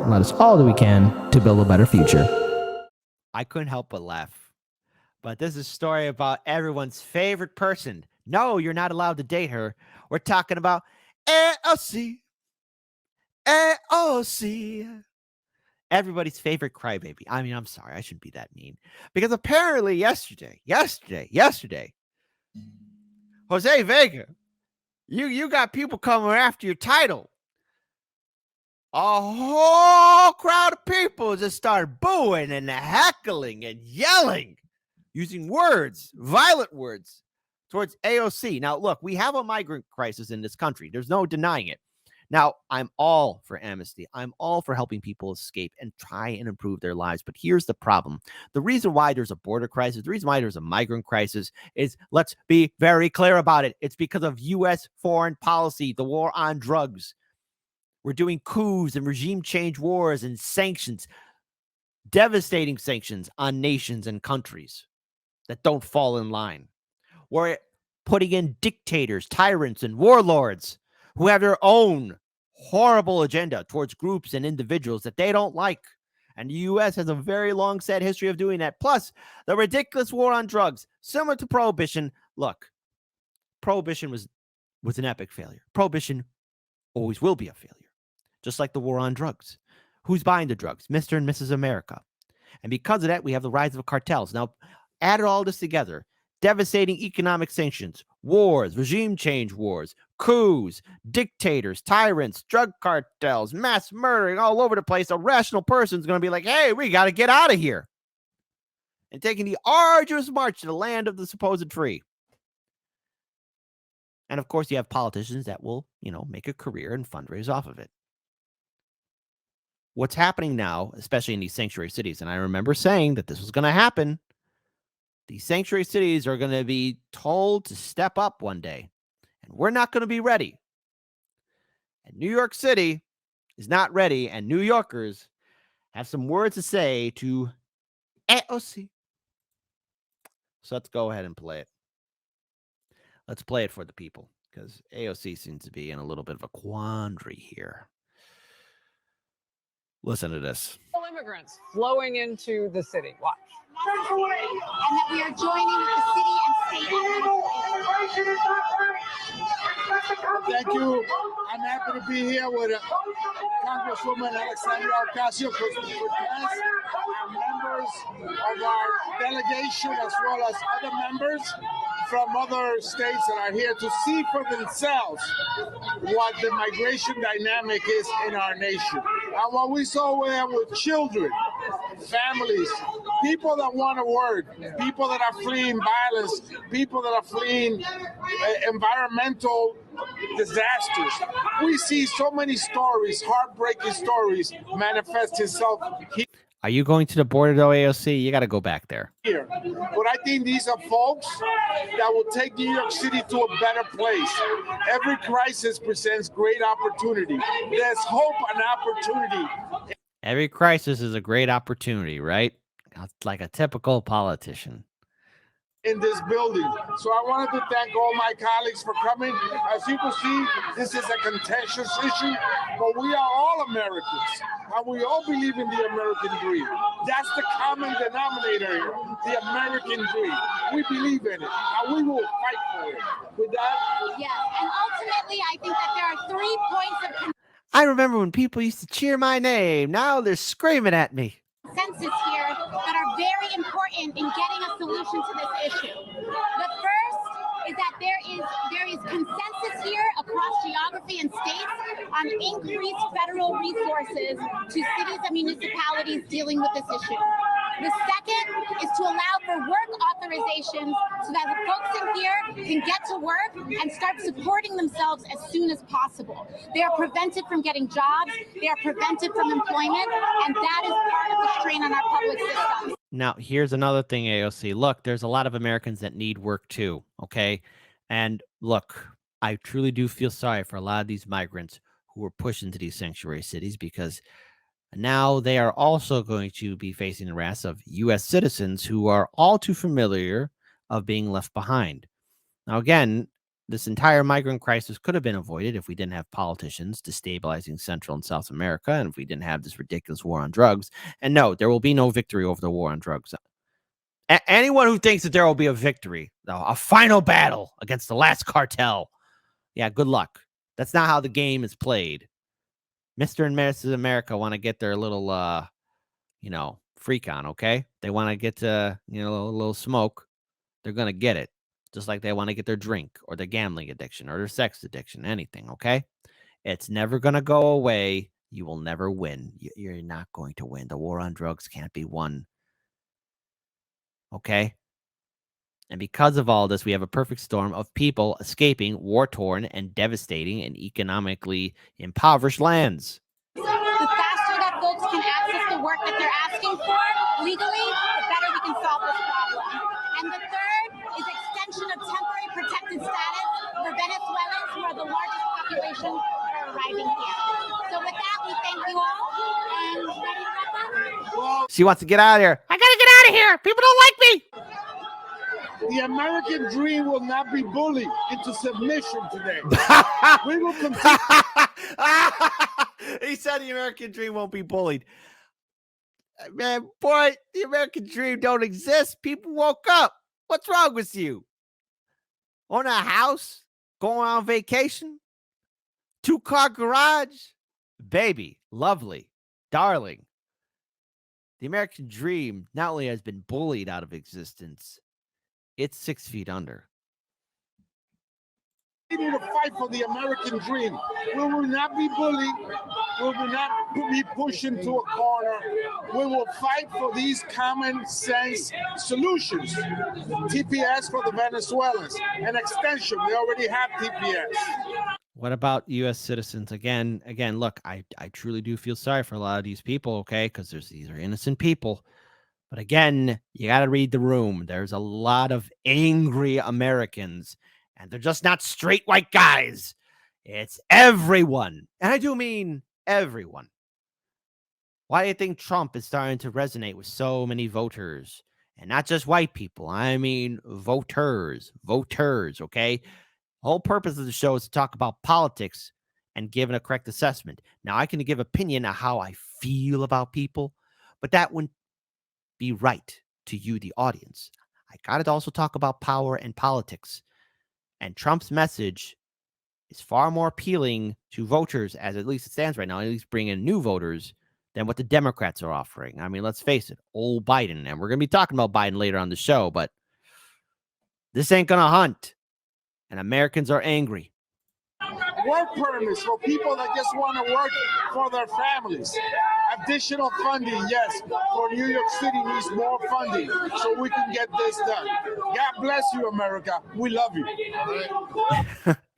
and let us all do we can to build a better future. I couldn't help but laugh. But this is a story about everyone's favorite person. No, you're not allowed to date her. We're talking about AOC. AOC. Everybody's favorite crybaby. I mean, I'm sorry, I shouldn't be that mean. Because apparently yesterday, Jose Vega, you got people coming after your title. A whole crowd of people just started booing and heckling and yelling, using words, violent words, towards AOC. Now, look, we have a migrant crisis in this country. There's no denying it. Now, I'm all for amnesty. I'm all for helping people escape and try and improve their lives. But here's the problem. The reason why there's a border crisis, the reason why there's a migrant crisis is, let's be very clear about it. It's because of U.S. foreign policy, the war on drugs. We're doing coups and regime change wars and sanctions, devastating sanctions on nations and countries that don't fall in line. We're putting in dictators, tyrants, and warlords who have their own horrible agenda towards groups and individuals that they don't like. And the U.S. has a very long, sad history of doing that. Plus, the ridiculous war on drugs, similar to Prohibition. Look, Prohibition was an epic failure. Prohibition always will be a failure, just like the war on drugs. Who's buying the drugs? Mr. and Mrs. America. And because of that, we have the rise of cartels. Now, add all this together. Devastating economic sanctions, wars, regime change wars, coups, dictators, tyrants, drug cartels, mass murdering all over the place. A rational person's going to be like, hey, we got to get out of here. And taking the arduous march to the land of the supposed free. And of course, you have politicians that will, make a career and fundraise off of it. What's happening now, especially in these sanctuary cities, and I remember saying that this was going to happen. These sanctuary cities are going to be told to step up one day, and we're not going to be ready. And New York City is not ready, and New Yorkers have some words to say to AOC. So let's go ahead and play it. Let's play it for the people, because AOC seems to be in a little bit of a quandary here. Listen to this. Immigrants flowing into the city. Watch. And that we are joining with the city and state. Thank you. I'm happy to be here with Congresswoman Alexandria Ocasio-Cortez and members of our delegation, as well as other members from other states that are here to see for themselves what the migration dynamic is in our nation. And what we saw there with children, families, people that want to work, people that are fleeing violence, people that are fleeing environmental disasters. We see so many stories, heartbreaking stories, manifest itself here. Are you going to the border, though, AOC? You got to go back there. Here. But I think these are folks that will take New York City to a better place. Every crisis presents great opportunity. There's hope and opportunity. Every crisis is a great opportunity, right? Like a typical politician. In this building. So I wanted to thank all my colleagues for coming. As you can see, this is a contentious issue, but we are all Americans, and we all believe in the American dream. That's the common denominator here, the American dream. We believe in it, and we will fight for it. With that? Yes, and ultimately, I think that there are 3 points of I remember when people used to cheer my name. Now they're screaming at me. consensus here that are very important in getting a solution to this issue. The first is that there is consensus here across geography and states on increased federal resources to cities and municipalities dealing with this issue. The second is to allow for work authorizations so that the folks in here can get to work and start supporting themselves as soon as possible. They are prevented from getting jobs, they are prevented from employment, and that is part of the strain on our public system. Now, here's another thing, AOC. Look, there's a lot of Americans that need work too, okay? And look, I truly do feel sorry for a lot of these migrants who are pushed into these sanctuary cities, because now they are also going to be facing the wrath of U.S. citizens who are all too familiar of being left behind. Now, again, this entire migrant crisis could have been avoided if we didn't have politicians destabilizing Central and South America, and if we didn't have this ridiculous war on drugs. And no, there will be no victory over the war on drugs. Anyone who thinks that there will be a victory, a final battle against the last cartel, yeah, good luck. That's not how the game is played. Mr. and Mrs. America want to get their little, freak on, okay? They want to get a little smoke. They're going to get it. Just like they want to get their drink or their gambling addiction or their sex addiction, anything, okay? It's never going to go away. You will never win. You're not going to win. The war on drugs can't be won. Okay? And because of all this, we have a perfect storm of people escaping war-torn and devastating and economically impoverished lands. The faster that folks can access the work that they're asking for legally, the better we can solve this problem. And the third is extension of temporary protected status for Venezuelans, who are the largest population that are arriving here. So with that, we thank you all, and ready to wrap up? She wants to get out of here. I gotta get out of here. People don't like me. The American dream will not be bullied into submission today. We will continue. He said the American dream won't be bullied. Man, boy, the American dream don't exist. People woke up. What's wrong with you? Own a house? Going on vacation? 2-car garage? Baby, lovely, darling. The American dream not only has been bullied out of existence, it's 6 feet under. We need to fight for the American dream. We will not be bullied. We will not be pushed into a corner. We will fight for these common sense solutions. TPS for the Venezuelans. An extension. We already have TPS. What about U.S. citizens? Again, look, I truly do feel sorry for a lot of these people, okay? Because these are innocent people. But again, you got to read the room. There's a lot of angry Americans, and they're just not straight white guys. It's everyone. And I do mean everyone. Why do you think Trump is starting to resonate with so many voters? And not just white people. I mean voters, okay? The whole purpose of the show is to talk about politics and give a correct assessment. Now, I can give opinion on how I feel about people, but that wouldn't be right to you, the audience. I got to also talk about power and politics. And Trump's message is far more appealing to voters, as at least it stands right now, at least bring in new voters, than what the Democrats are offering. I mean, let's face it, old Biden, and we're going to be talking about Biden later on the show, but this ain't going to hunt. And Americans are angry. Work permits for people that just want to work for their families. Additional funding, yes, for New York City needs more funding so we can get this done. God bless you, America. We love you.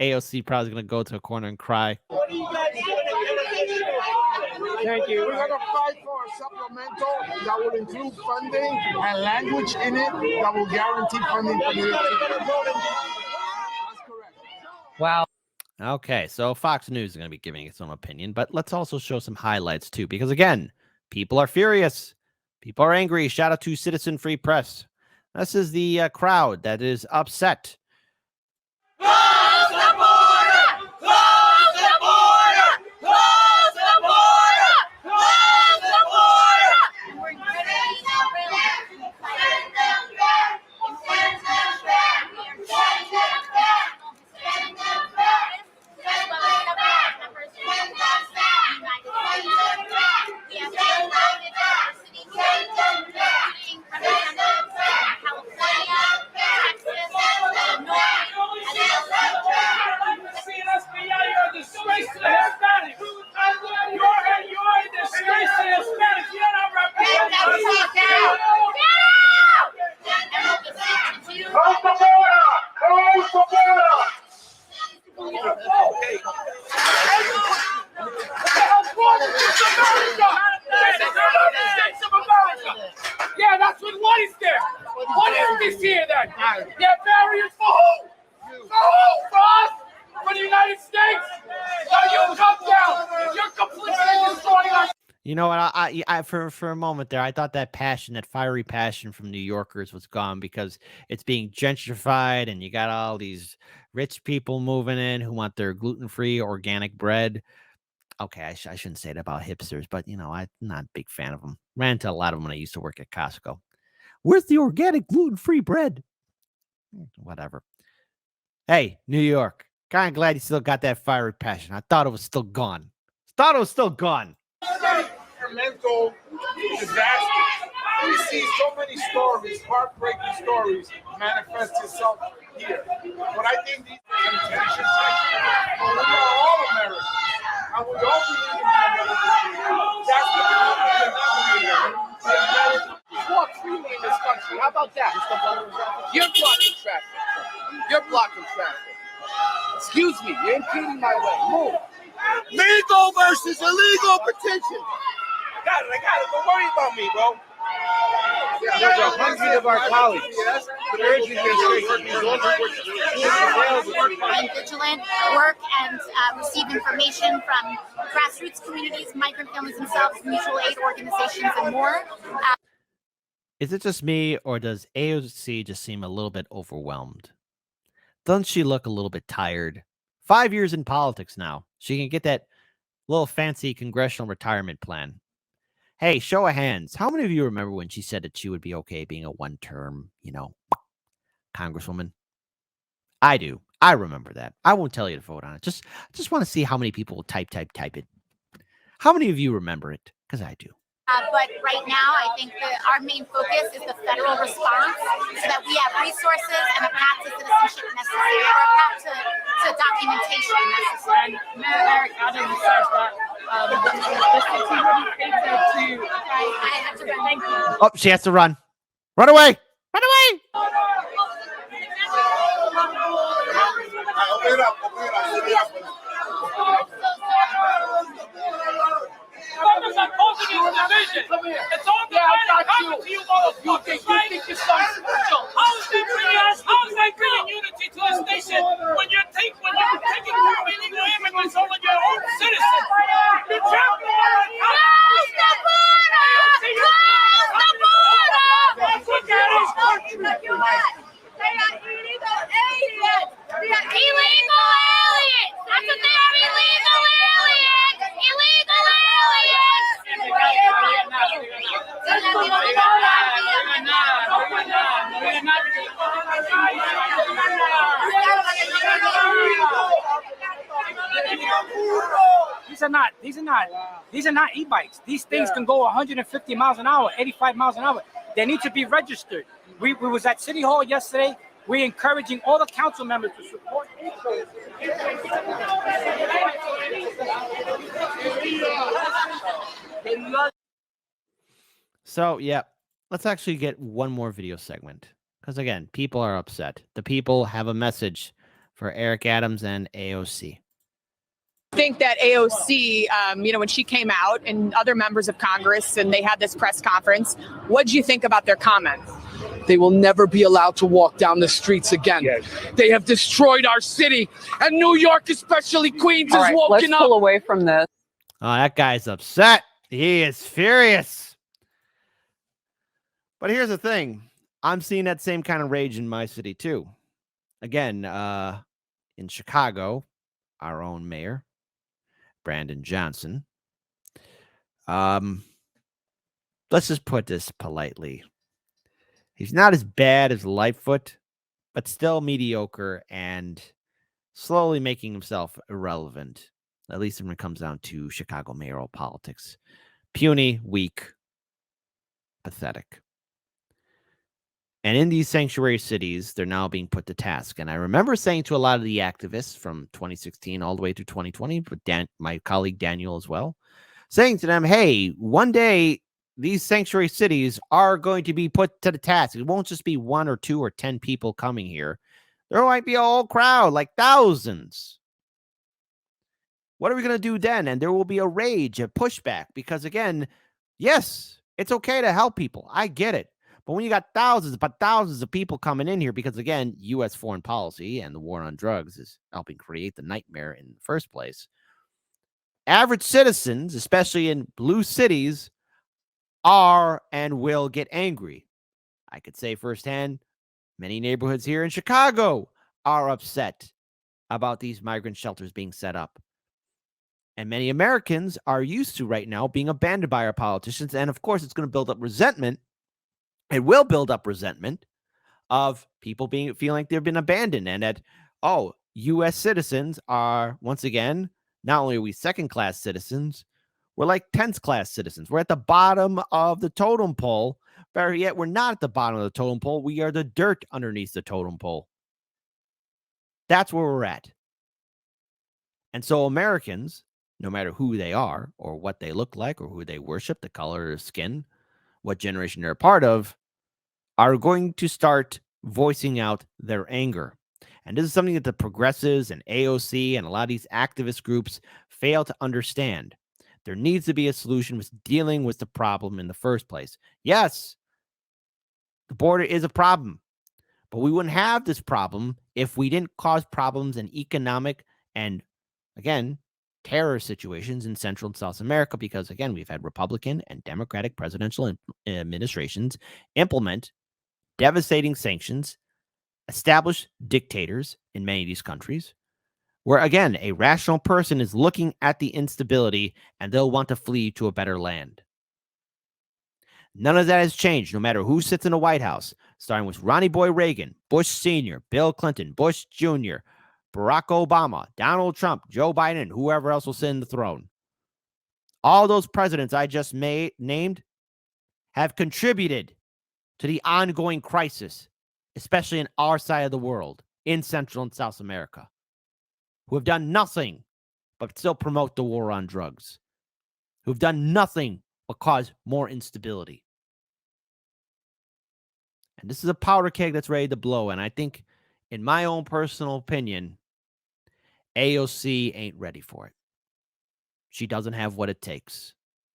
AOC probably going to go to a corner and cry. What are you guys doing? Thank you. We're going to fight for a supplemental that will include funding and language in it that will guarantee funding for New York City. That's correct. Wow. Okay, so Fox News is going to be giving its own opinion, but let's also show some highlights too, because again, people are furious. People are angry. Shout out to Citizen Free Press. This is the crowd that is upset. Close the border! Close the border! Close the border! Close the border! We're ready to send them back! Send them back! Send them back! Send them back! Send them back! Send them back! Send them back! We have send them back! Send them back! Send them back! California, Texas, send them You know what? For a moment there, I thought that passion, that fiery passion from New Yorkers was gone because it's being gentrified, and you got all these rich people moving in who want their gluten-free organic bread. Okay, I shouldn't say it about hipsters, but I'm not a big fan of them. Ran into a lot of them when I used to work at Costco. Where's the organic gluten-free bread? Whatever. Hey, New York. Kind of glad you still got that fiery passion. I thought it was still gone. Mental disaster. We see so many stories, heartbreaking stories, manifest itself here. But I think these are intentions. But we are all Americans, and we all believe in the American. That's the denominator. Walk freely in this country. How about that? You're blocking traffic. Excuse me, you're impeding my way. Move. Legal versus illegal petition. I got it. Don't worry about me, bro. There's 100 of our colleagues urging And vigilant work and receive information from grassroots communities, migrant families themselves, mutual aid organizations, and more. Is it just me, or does AOC just seem a little bit overwhelmed? Doesn't she look a little bit tired? 5 years in politics now. She can get that little fancy congressional retirement plan. Hey, show of hands. How many of you remember when she said that she would be okay being a one-term, congresswoman? I do. I remember that. I won't tell you to vote on it. Just want to see how many people will type it. How many of you remember it? Because I do. But right now, I think that our main focus is the federal response so that we have resources and a path to citizenship necessary, or a path to documentation necessary. And Mayor Eric Adams says that the city wouldn't cater to. I have to run. Thank you. Oh, she has to run. Run away. Open it up. Focus on causing you division. It's all divided coming to you, motherfuckers, right? How is that bringing unity to the station when you're taking care of illegal immigrants over your own citizens? You're trampling on our That's what that is, country. They are illegal aliens. They are illegal aliens. That's what they are, illegal aliens. Illegal These are not e-bikes. These things can go 150 miles an hour, 85 miles an hour. They need to be registered. We was at City Hall yesterday. We're encouraging all the council members to support So, yeah, let's actually get one more video segment. Because, again, people are upset. The people have a message for Eric Adams and AOC. Think that AOC, when she came out and other members of Congress and they had this press conference, what do you think about their comments? They will never be allowed to walk down the streets again. Yes. They have destroyed our city, and New York, especially Queens, is woken up. Let's pull away from this. Oh, that guy's upset. He is furious. But here's the thing. I'm seeing that same kind of rage in my city, too. Again, in Chicago, our own mayor, Brandon Johnson. Let's just put this politely. He's not as bad as Lightfoot, but still mediocre and slowly making himself irrelevant, at least when it comes down to Chicago mayoral politics. Puny, weak, pathetic. And in these sanctuary cities, they're now being put to task. And I remember saying to a lot of the activists from 2016 all the way through 2020, but my colleague Daniel as well, saying to them, hey, one day these sanctuary cities are going to be put to the task. It won't just be 1 or 2 or 10 people coming here. There might be a whole crowd, like thousands. What are we going to do then? And there will be a rage, a pushback, because again, yes, it's okay to help people. I get it. But when you got thousands of people coming in here, because again, U.S. foreign policy and the war on drugs is helping create the nightmare in the first place. average citizens, especially in blue cities, are and will get angry. I could say firsthand, many neighborhoods here in Chicago are upset about these migrant shelters being set up. And many Americans are used to right now being abandoned by our politicians. And of course, it's going to build up resentment. It will build up resentment of people feeling like they've been abandoned, and that, oh, U.S. citizens are, once again, not only are we second-class citizens, we're like 10th-class citizens. We're at the bottom of the totem pole, but yet we're not at the bottom of the totem pole. We are the dirt underneath the totem pole. That's where we're at. And so Americans, no matter who they are or what they look like or who they worship, the color of their skin, what generation they're a part of, are going to start voicing out their anger. And this is something that the progressives and AOC and a lot of these activist groups fail to understand. There needs to be a solution with dealing with the problem in the first place. Yes, the border is a problem, but we wouldn't have this problem if we didn't cause problems in economic and, again, terror situations in Central and South America, because, again, we've had Republican and Democratic presidential administrations implement devastating sanctions, establish dictators in many of these countries, where, again, a rational person is looking at the instability and they'll want to flee to a better land. None of that has changed, no matter who sits in the White House, starting with Ronnie Boy Reagan, Bush Sr., Bill Clinton, Bush Jr., Barack Obama, Donald Trump, Joe Biden, and whoever else will sit in the throne. All those presidents I just named have contributed to the ongoing crisis, especially in our side of the world, in Central and South America, who have done nothing but still promote the war on drugs, who have done nothing but cause more instability. And this is a powder keg that's ready to blow. And I think, in my own personal opinion, AOC ain't ready for it. She doesn't have what it takes.